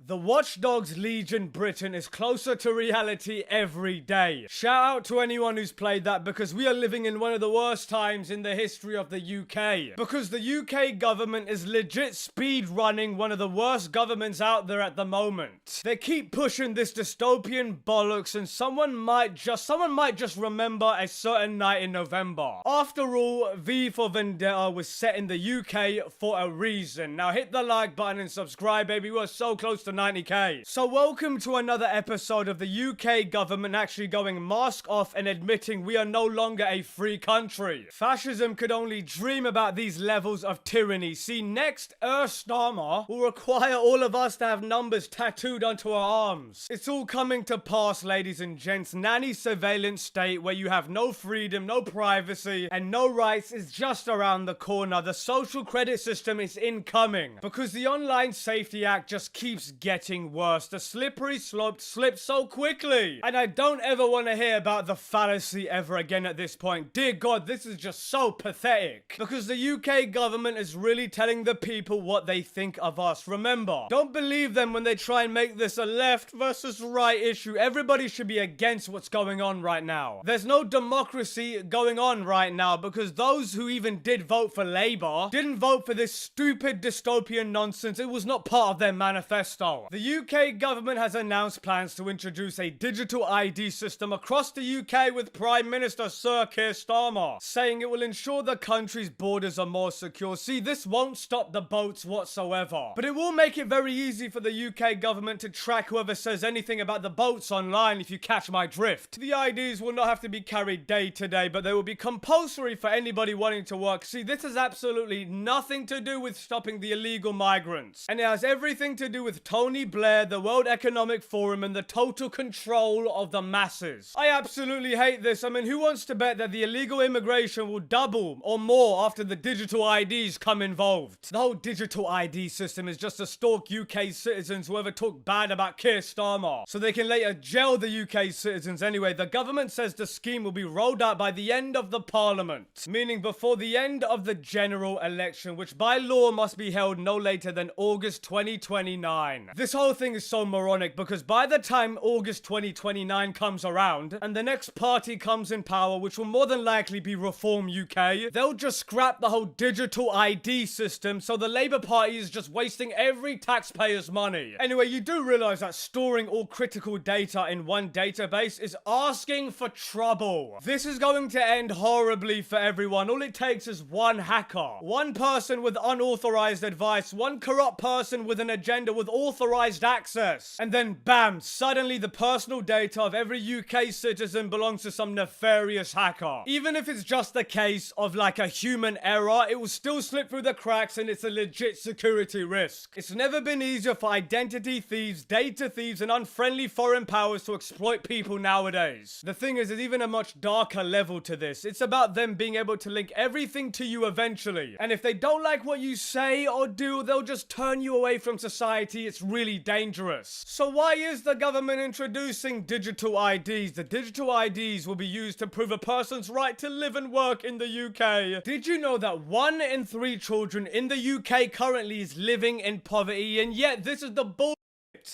The Watchdogs Legion Britain is closer to reality every day. Shout out to anyone who's played that, because we are living in one of the worst times in the history of the UK. Because the UK government is legit speed running one of the worst governments out there at the moment. They keep pushing this dystopian bollocks, and someone might just remember a certain night in November. After all, V for Vendetta was set in the UK for a reason. Now hit the like button and subscribe, baby. We're so close to 90k. So welcome to another episode of the UK government actually going mask off and admitting we are no longer a free country. Fascism could only dream about these levels of tyranny. See, next, Starmer will require all of us to have numbers tattooed onto our arms. It's all coming to pass, ladies and gents. Nanny surveillance state where you have no freedom, no privacy, and no rights is just around the corner. The social credit system is incoming because the Online Safety Act just keeps getting worse. The slippery slope slips so quickly. And I don't ever want to hear about the fallacy ever again at this point. Dear God, this is just so pathetic. Because the UK government is really telling the people what they think of us. Remember, don't believe them when they try and make this a left versus right issue. Everybody should be against what's going on right now. There's no democracy going on right now because those who even did vote for Labour didn't vote for this stupid dystopian nonsense. It was not part of their manifesto. The UK government has announced plans to introduce a digital ID system across the UK with Prime Minister Sir Keir Starmer saying it will ensure the country's borders are more secure. See, this won't stop the boats whatsoever, but it will make it very easy for the UK government to track whoever says anything about the boats online, if you catch my drift. The IDs will not have to be carried day to day, but they will be compulsory for anybody wanting to work. See, this has absolutely nothing to do with stopping the illegal migrants, and it has everything to do with Tony Blair, the World Economic Forum, and the total control of the masses. I absolutely hate this. I mean, who wants to bet that the illegal immigration will double or more after the digital IDs come involved? The whole digital ID system is just to stalk UK citizens who ever talk bad about Keir Starmer, so they can later jail the UK citizens. Anyway, the government says the scheme will be rolled out by the end of the parliament, meaning before the end of the general election, which by law must be held no later than August 2029. This whole thing is so moronic because by the time August 2029 comes around and the next party comes in power, which will more than likely be Reform UK, they'll just scrap the whole digital ID system, so the Labour Party is just wasting every taxpayer's money. Anyway, you do realise that storing all critical data in one database is asking for trouble. This is going to end horribly for everyone. All it takes is one hacker, one person with unauthorized advice, one corrupt person with an agenda with authorized access, and then bam, suddenly the personal data of every UK citizen belongs to some nefarious hacker. Even if it's just the case of like a human error, it will still slip through the cracks and it's a legit security risk. It's never been easier for identity thieves, data thieves, and unfriendly foreign powers to exploit people nowadays. The thing is, there's even a much darker level to this. It's about them being able to link everything to you eventually. And if they don't like what you say or do, they'll just turn you away from society. It's really dangerous. So why is the government introducing digital IDs? The digital IDs will be used to prove a person's right to live and work in the UK. Did you know that 1 in 3 children in the UK currently is living in poverty? And yet this is the bull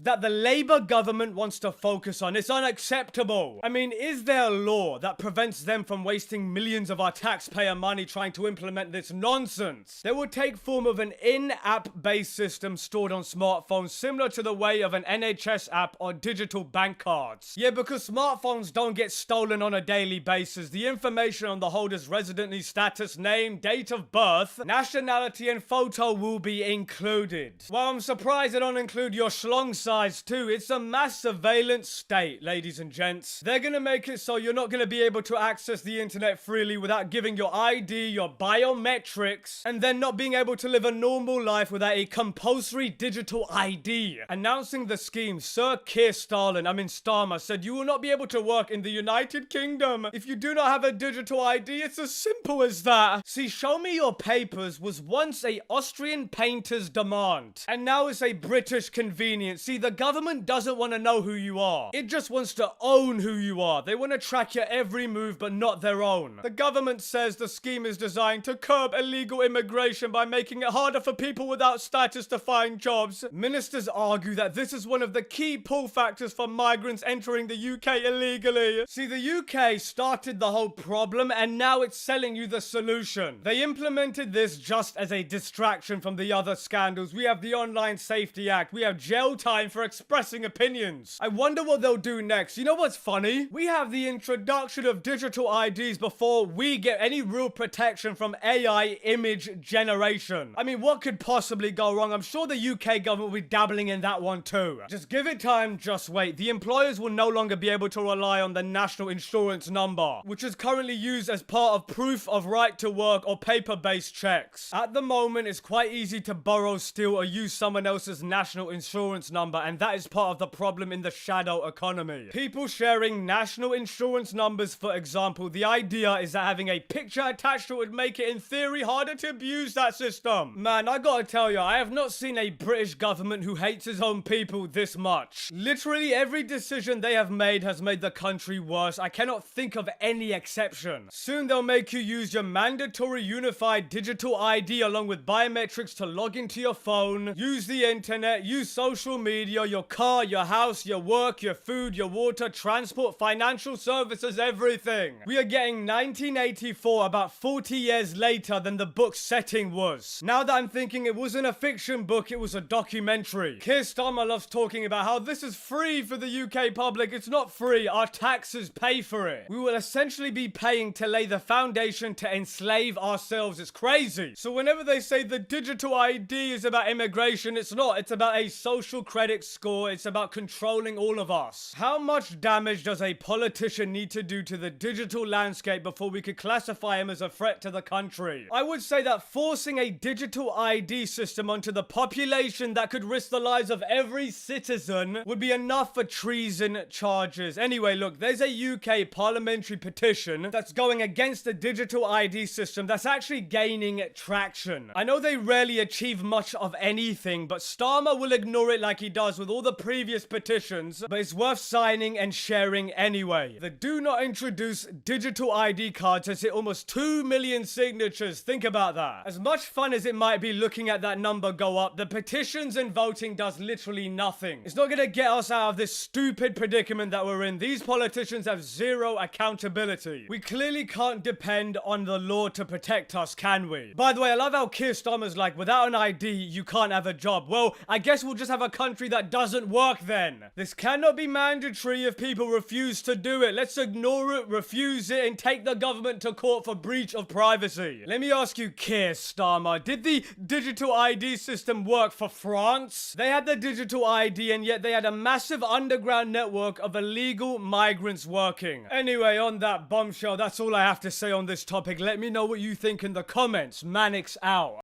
that the Labour government wants to focus on. It's unacceptable. I mean, is there a law that prevents them from wasting millions of our taxpayer money trying to implement this nonsense? They will take form of an in-app based system stored on smartphones, similar to the way of an NHS app or digital bank cards. Yeah, because smartphones don't get stolen on a daily basis. The information on the holder's residency status, name, date of birth, nationality, and photo will be included. Well, I'm surprised they don't include your schlong size too. It's a mass surveillance state, ladies and gents. They're gonna make it so you're not gonna be able to access the internet freely without giving your ID, your biometrics, and then not being able to live a normal life without a compulsory digital ID. Announcing the scheme, Sir Keir Starmer said you will not be able to work in the United Kingdom if you do not have a digital ID. It's as simple as that. See, show me your papers was once a Austrian painter's demand, and now it's a British convenience. See, the government doesn't want to know who you are. It just wants to own who you are. They want to track your every move, but not their own. The government says the scheme is designed to curb illegal immigration by making it harder for people without status to find jobs. Ministers argue that this is one of the key pull factors for migrants entering the UK illegally. See, the UK started the whole problem and now it's selling you the solution. They implemented this just as a distraction from the other scandals. We have the Online Safety Act. We have jail time for expressing opinions. I wonder what they'll do next. You know what's funny? We have the introduction of digital IDs before we get any real protection from AI image generation. I mean, what could possibly go wrong? I'm sure the UK government will be dabbling in that one too. Just give it time, just wait. The employers will no longer be able to rely on the national insurance number, which is currently used as part of proof of right to work or paper-based checks. At the moment, it's quite easy to borrow, steal, or use someone else's national insurance number, and that is part of the problem in the shadow economy. People sharing national insurance numbers, for example. The idea is that having a picture attached to it would make it, in theory, harder to abuse that system. Man, I gotta tell you, I have not seen a British government who hates his own people this much. Literally every decision they have made has made the country worse. I cannot think of any exception. Soon they'll make you use your mandatory unified digital ID along with biometrics to log into your phone, use the internet, use social media, your car, your house, your work, your food, your water, transport, financial services, everything. We are getting 1984 about 40 years later than the book's setting was. Now that I'm thinking, it wasn't a fiction book, it was a documentary. Keir Starmer loves talking about how this is free for the UK public. It's not free, our taxes pay for it. We will essentially be paying to lay the foundation to enslave ourselves. It's crazy. So whenever they say the digital ID is about immigration, it's not. It's about a social credit score. It's about controlling all of us. How much damage does a politician need to do to the digital landscape before we could classify him as a threat to the country? I would say that forcing a digital ID system onto the population that could risk the lives of every citizen would be enough for treason charges. Anyway, look, there's a UK parliamentary petition that's going against the digital ID system that's actually gaining traction. I know they rarely achieve much of anything, but Starmer will ignore it like he does with all the previous petitions, but it's worth signing and sharing anyway. The do not introduce digital ID cards has hit almost 2 million signatures. Think about that. As much fun as it might be looking at that number go up, the petitions and voting does literally nothing. It's not gonna get us out of this stupid predicament that we're in. These politicians have zero accountability. We clearly can't depend on the law to protect us, can we? By the way, I love how Keir Starmer's like, without an ID, you can't have a job. Well, I guess we'll just have a country that doesn't work then. This cannot be mandatory if people refuse to do it. Let's ignore it, refuse it, and take the government to court for breach of privacy. Let me ask you, Keir Starmer, did the digital ID system work for France? They had the digital ID and yet they had a massive underground network of illegal migrants working. Anyway, on that bombshell, that's all I have to say on this topic. Let me know what you think in the comments. Manix out.